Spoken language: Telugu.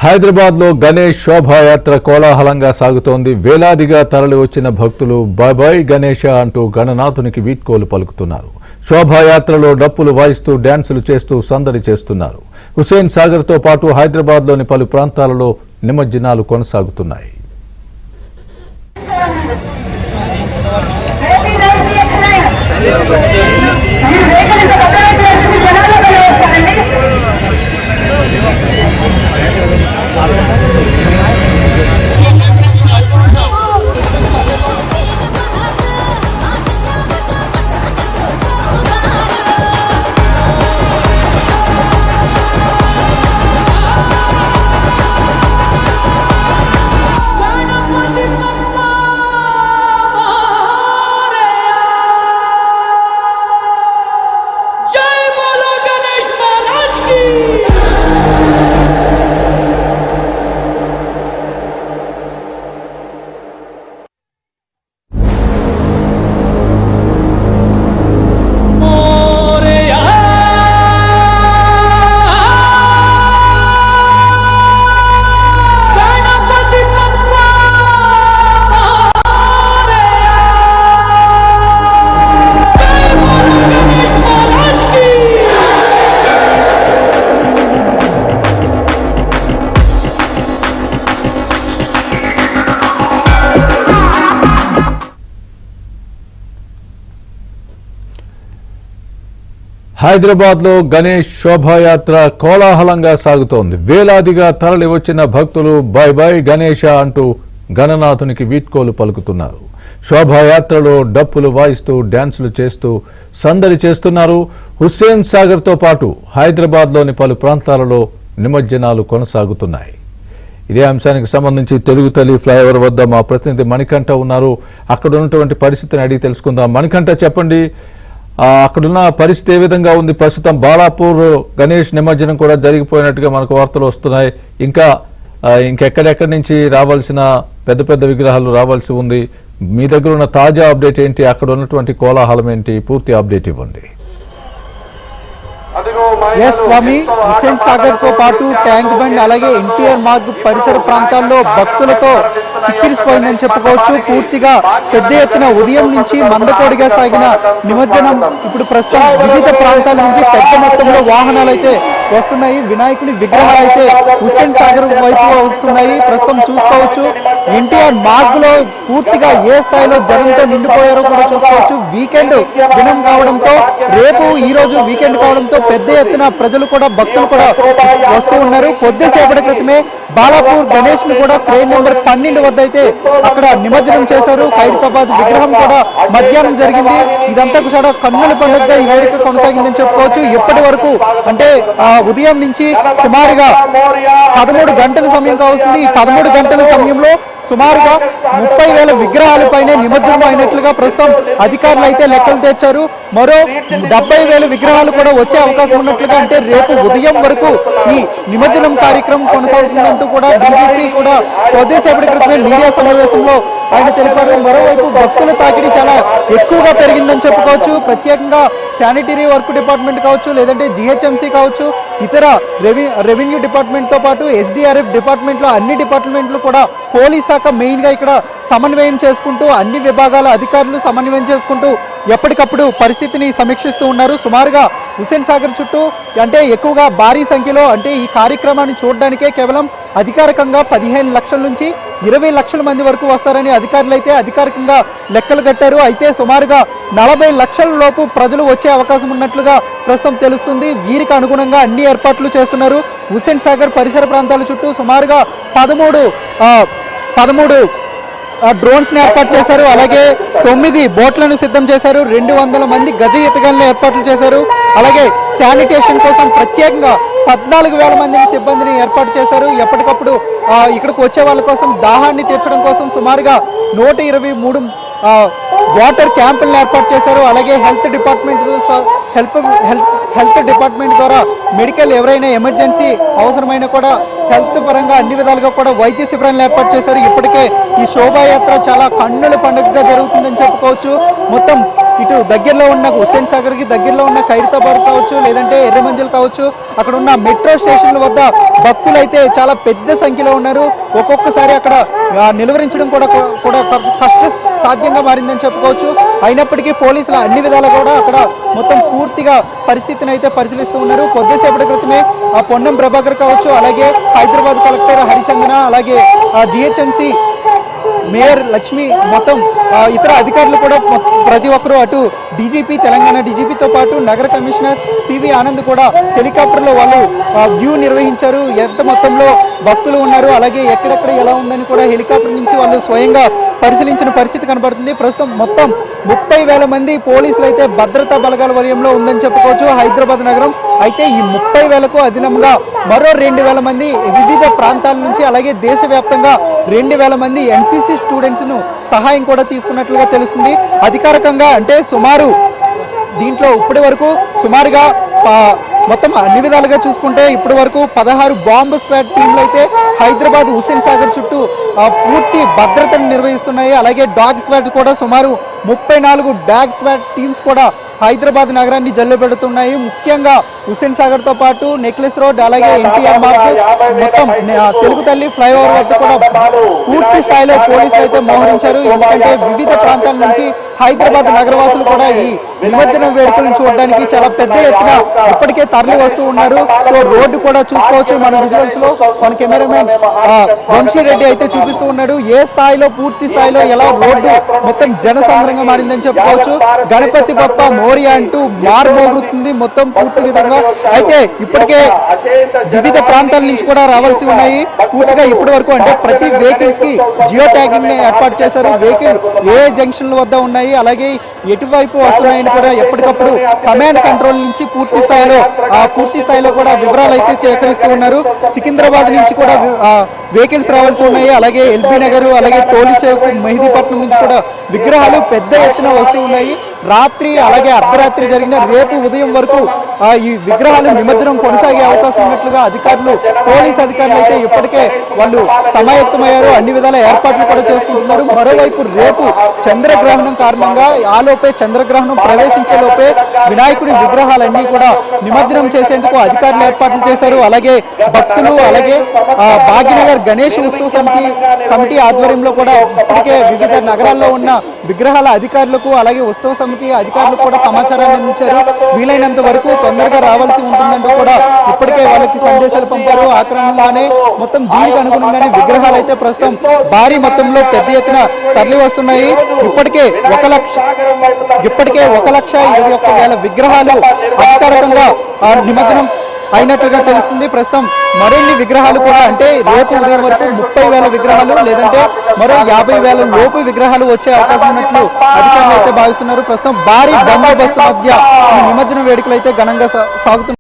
హైదరాబాద్లో గణేష్ శోభాయాత్ర కోలాహలంగా సాగుతోంది. వేలాదిగా తరలి వచ్చిన భక్తులు బాయ్ బాయ్ గణేష అంటూ గణనాథునికి వీడ్కోలు పలుకుతున్నారు. శోభాయాత్రలో డప్పులు వాయిస్తూ డ్యాన్సులు చేస్తూ సందడి చేస్తున్నారు. హుస్సేన్ సాగర్తో పాటు హైదరాబాద్లోని పలు ప్రాంతాలలో నిమజ్జనాలు కొనసాగుతున్నాయి. హైదరాబాద్లో గణేష్ శోభాయాత్ర కోలాహలంగా సాగుతోంది. వేలాదిగా తరలి వచ్చిన భక్తులు బాయ్ బాయ్ గణేష అంటూ గణనాథునికి వీడ్కోలు పలుకుతున్నారు. శోభాయాత్రలో డప్పులు వాయిస్తూ డ్యాన్సులు చేస్తూ సందడి చేస్తున్నారు. హుస్సేన్ సాగర్తో పాటు హైదరాబాద్లోని పలు ప్రాంతాలలో నిమజ్జనాలు కొనసాగుతున్నాయి. ఇదే అంశానికి సంబంధించి తెలుగు తల్లి ఫ్లైఓవర్ వద్ద మా ప్రతినిధి మణికంఠ ఉన్నారు. అక్కడ ఉన్నటువంటి పరిస్థితిని అడిగి తెలుసుకుందాం. మణికంఠ, చెప్పండి, అక్కడున్న పరిస్థితి ఏ విధంగా ఉంది? ప్రస్తుతం బాలాపూర్ గణేష్ నిమజ్జనం కూడా జరిగిపోయినట్టుగా మనకు వార్తలు వస్తున్నాయి. ఇంకెక్కడెక్కడి నుంచి రావాల్సిన పెద్ద పెద్ద విగ్రహాలు రావాల్సి ఉంది? మీ దగ్గర ఉన్న తాజా అప్డేట్ ఏంటి? అక్కడ ఉన్నటువంటి కోలాహలం ఏంటి? పూర్తి అప్డేట్ ఇవ్వండి. స్వామి, హుస్సేన్ సాగర్ తో పాటు ట్యాంక్ బండ్ అలాగే ఎన్టీఆర్ మార్గ్ పరిసర ప్రాంతాల్లో భక్తులతో కిక్కిరిసిపోయిందని చెప్పుకోవచ్చు. పూర్తిగా పెద్ద ఎత్తున ఉదయం నుంచి మందకోడిగా సాగిన నిమజ్జనం ఇప్పుడు ప్రస్తుతం వివిధ ప్రాంతాల నుంచి పెద్ద మొత్తంలో వాహనాలు అయితే వస్తున్నాయి. వినాయకుని విగ్రహాలు అయితే హుస్సేన్ సాగర్ వైపు వస్తున్నాయి. ప్రస్తుతం చూసుకోవచ్చు ఎన్టీఆర్ మార్గ్ లో పూర్తిగా ఏ స్థాయిలో జనంతో నిండిపోయారో కూడా చూసుకోవచ్చు. వీకెండ్ దినం కావడంతో, రేపు ఈ రోజు వీకెండ్ కావడంతో పెద్ద ఎత్తున ప్రజలు కూడా భక్తులు కూడా వస్తూ ఉన్నారు. కొద్దిసేపటి క్రితమే బాలాపూర్ గణేష్ ను కూడా క్రేన్ నెంబర్ 12 వద్ద అయితే అక్కడ నిమజ్జనం చేశారు. ఖైరతాబాద్ విగ్రహం కూడా మధ్యాహ్నం జరిగింది. ఇదంతా కూడా కన్నుల పండుగగా ఈ వేడుక కొనసాగిందని చెప్పుకోవచ్చు. ఇప్పటి వరకు అంటే ఉదయం నుంచి సుమారుగా 13 గంటల సమయం కావస్తుంది. ఈ 13 గంటల సమయంలో సుమారుగా 30,000 విగ్రహాలపైనే నిమజ్జనం అయినట్లుగా ప్రస్తుతం అధికారులు అయితే లెక్కలు తెచ్చారు. మరో 70,000 విగ్రహాలు కూడా వచ్చే అవకాశం ఉన్నట్లుగా, అంటే రేపు ఉదయం వరకు ఈ నిమజ్జనం కార్యక్రమం కొనసాగుతుందంటూ కూడా డీజీపీ కూడా కొద్దిసేపటి క్రితమే మీడియా సమావేశంలో ఆయన తెలిపారు. మరోవైపు భక్తుల తాకిడి చాలా ఎక్కువగా పెరిగిందని చెప్పుకోవచ్చు. ప్రత్యేకంగా శానిటరీ వర్క్ డిపార్ట్మెంట్ కావచ్చు, లేదంటే జిహెచ్ఎంసీ కావచ్చు, ఇతర రెవెన్యూ డిపార్ట్మెంట్ తో పాటు ఎస్డిఆర్ఎఫ్ డిపార్ట్మెంట్లో అన్ని డిపార్ట్మెంట్లు కూడా, పోలీస్ శాఖ మెయిన్ గా ఇక్కడ సమన్వయం చేసుకుంటూ అన్ని విభాగాల అధికారులు సమన్వయం చేసుకుంటూ ఎప్పటికప్పుడు పరిస్థితిని సమీక్షిస్తూ ఉన్నారు. సుమారుగా హుస్సేన్ సాగర్ చుట్టూ అంటే ఎక్కువగా భారీ సంఖ్యలో అంటే ఈ కార్యక్రమాన్ని చూడడానికే కేవలం అధికారికంగా 15 లక్షల నుంచి 20 లక్షల మంది వరకు వస్తారని అధికారులు అయితే అధికారికంగా లెక్కలు కట్టారు. అయితే సుమారుగా 40 లక్షల లోపు ప్రజలు వచ్చే అవకాశం ఉన్నట్లుగా ప్రస్తుతం తెలుస్తుంది. వీరికి అనుగుణంగా అన్ని ఏర్పాట్లు చేస్తున్నారు. హుస్సేన్ సాగర్ పరిసర ప్రాంతాల చుట్టూ సుమారుగా 13 డ్రోన్స్ ని ఏర్పాటు చేశారు. అలాగే 9 బోట్లను సిద్ధం చేశారు. 200 మంది గజ ఈతగాళ్లను ఏర్పాట్లు చేశారు. అలాగే శానిటేషన్ కోసం ప్రత్యేకంగా 14,000 మంది సిబ్బందిని ఏర్పాటు చేశారు. ఎప్పటికప్పుడు ఇక్కడికి వచ్చే వాళ్ళ కోసం దాహాన్ని తీర్చడం కోసం సుమారుగా 123 వాటర్ క్యాంపులను ఏర్పాటు చేశారు. అలాగే హెల్త్ డిపార్ట్మెంట్ ద్వారా మెడికల్ ఎవరైనా ఎమర్జెన్సీ అవసరమైన కూడా హెల్త్ పరంగా అన్ని విధాలుగా కూడా వైద్య శిబిరాలను ఏర్పాటు చేశారు. ఇప్పటికే ఈ శోభాయాత్ర చాలా కన్నుల పండుగగా జరుగుతుందని చెప్పుకోవచ్చు. మొత్తం ఇటు దగ్గరలో ఉన్న హుస్సేన్ సాగర్కి దగ్గరలో ఉన్న ఖైరతాబాద్ కావచ్చు, లేదంటే ఎర్రమంజిల్ కావచ్చు, అక్కడ ఉన్న మెట్రో స్టేషన్ల వద్ద భక్తులు అయితే చాలా పెద్ద సంఖ్యలో ఉన్నారు. ఒక్కొక్కసారి అక్కడ నిలువరించడం కూడా కష్ట సాధ్యంగా మారిందని చెప్పుకోవచ్చు. అయినప్పటికీ పోలీసులు అన్ని విధాలు కూడా అక్కడ మొత్తం పూర్తిగా పరిస్థితిని అయితే పరిశీలిస్తూ ఉన్నారు. కొద్దిసేపటి క్రితమే పొన్నం ప్రభాకర్ కావచ్చు, అలాగే హైదరాబాద్ కలెక్టర్ హరిచందన, అలాగే జిహెచ్ఎంసి మేయర్ లక్ష్మి, మొత్తం ఇతర అధికారులు కూడా ప్రతి ఒక్కరూ, అటు డీజీపీ, తెలంగాణ డీజీపీతో పాటు నగర కమిషనర్ సివి ఆనంద్ కూడా హెలికాప్టర్లో వాళ్ళు వ్యూ నిర్వహించారు. ఎంత మొత్తంలో భక్తులు ఉన్నారు, అలాగే ఎక్కడెక్కడ ఎలా ఉందని కూడా హెలికాప్టర్ నుంచి వాళ్ళు స్వయంగా పరిశీలించిన పరిస్థితి కనబడుతుంది. ప్రస్తుతం మొత్తం 30,000 మంది పోలీసులు అయితే భద్రతా బలగాల వలయంలో ఉందని చెప్పుకోవచ్చు హైదరాబాద్ నగరం. అయితే ఈ 30,000కు అదనంగా మరో 2,000 మంది వివిధ ప్రాంతాల నుంచి, అలాగే దేశవ్యాప్తంగా 2,000 మంది ఎన్సీసీ స్టూడెంట్స్ను సహాయం కూడా తీసుకున్నట్లుగా తెలుస్తుంది. అధికారికంగా అంటే సుమారు దీంట్లో ఇప్పటి వరకు సుమారుగా మొత్తం అన్ని విధాలుగా చూసుకుంటే ఇప్పటి వరకు 16 బాంబు స్క్వాడ్ టీంలు అయితే హైదరాబాద్ హుస్సేన్ సాగర్ చుట్టూ పూర్తి భద్రతను నిర్వహిస్తున్నాయి. అలాగే డాగ్ స్క్వాడ్ కూడా సుమారు 34 డాగ్ స్క్వాడ్ టీమ్స్ కూడా హైదరాబాద్ నగరాన్ని జల్లు పెడుతున్నాయి. ముఖ్యంగా హుస్సేన్ సాగర్తో పాటు నెక్లెస్ రోడ్, అలాగే ఎన్టీఆర్ మార్గ్, మొత్తం తెలుగు తల్లి ఫ్లైఓవర్ వద్ద కూడా పూర్తి స్థాయిలో పోలీసులు అయితే మోహరించారు. ఎందుకంటే వివిధ ప్రాంతాల నుంచి హైదరాబాద్ నగరవాసులు కూడా ఈ నిమజ్జనం వేడుకలను చూడడానికి చాలా పెద్ద ఎత్తున ఇప్పటికే తరలి వస్తూ ఉన్నారు. సో రోడ్డు కూడా చూసుకోవచ్చు మన విజువల్స్ లో. మన కెమెరామెన్ వంశీరెడ్డి అయితే చూపిస్తూ ఉన్నాడు ఏ స్థాయిలో, పూర్తి స్థాయిలో ఎలా రోడ్డు మొత్తం జనసంద్రంగా మారిందని చెప్పుకోవచ్చు. గణపతి బప్ప మోరియా అంటూ మారుమోగుతుంది మొత్తం పూర్తి విధంగా. అయితే ఇప్పటికే వివిధ ప్రాంతాల నుంచి కూడా రావాల్సి ఉన్నాయి. పూర్తిగా ఇప్పటి వరకు అంటే ప్రతి వెహికల్స్ కి జియో ట్యాగింగ్ ని ఏర్పాటు చేశారు. వెహికల్ ఏ జంక్షన్ల వద్ద ఉన్నాయి, అలాగే ఎటువైపు వస్తున్నాయని కూడా ఎప్పటికప్పుడు కమాండ్ కంట్రోల్ నుంచి పూర్తి స్థాయిలో కూడా వివరాలు అయితే సేకరిస్తూ ఉన్నారు. సికింద్రాబాద్ నుంచి కూడా వెహికల్స్ రావాల్సి ఉన్నాయి. అలాగే ఎల్బీ నగర్, అలాగే టోలీ చౌక్, మెహదీపట్నం నుంచి కూడా విగ్రహాలు పెద్ద ఎత్తున వస్తూ ఉన్నాయి. రాత్రి అలాగే అర్ధరాత్రి జరిగిన రేపు ఉదయం వరకు ఈ విగ్రహాలు నిమజ్జనం కొనసాగే అవకాశం ఉన్నట్లుగా పోలీస్ అధికారులు అయితే ఇప్పటికే వాళ్ళు సమాయత్తమయ్యారు. అన్ని విధాల ఏర్పాట్లు కూడా చేసుకుంటున్నారు. మరోవైపు రేపు చంద్రగ్రహణం కారణంగా ఆలోపే చంద్రగ్రహణం ప్రవేశించే లోపే వినాయకుడి విగ్రహాలన్నీ కూడా నిమజ్జనం చేసేందుకు అధికారులు ఏర్పాట్లు చేశారు. అలాగే భక్తులు, అలాగే భాగ్యనగర్ గణేష్ ఉత్సవ కమిటీ ఆధ్వర్యంలో కూడా ఇప్పటికే వివిధ నగరాల్లో ఉన్న విగ్రహాల అధికారులకు, అలాగే ఉత్సవ సమితి అధికారులకు కూడా సమాచారాన్ని అందించారు. వీలైనంత వరకు తొందరగా రావాల్సి ఉంటుందంటూ కూడా ఇప్పటికే వాళ్ళకి సందేశాలు పంపారు. ఆ క్రమంలోనే మొత్తం దీనికి అనుగుణంగానే విగ్రహాలు అయితే ప్రస్తుతం భారీ మొత్తంలో పెద్ద ఎత్తున తరలి వస్తున్నాయి. ఇప్పటికే 1,21,000 విగ్రహాలు అధికారికంగా నిమజ్జనం అయినట్లుగా తెలుస్తుంది. ప్రస్తుతం మరిన్ని విగ్రహాలు కూడా అంటే రేపు ఉదయం వరకు 30,000 విగ్రహాలు, లేదంటే మరో 50,000 లోపు విగ్రహాలు వచ్చే అవకాశం ఉన్నట్లు అధికారులు అయితే భావిస్తున్నారు. ప్రస్తుతం భారీ బందోబస్తు మధ్య ఈ నిమజ్జన వేడుకలు అయితే ఘనంగా సాగుతున్నాయి.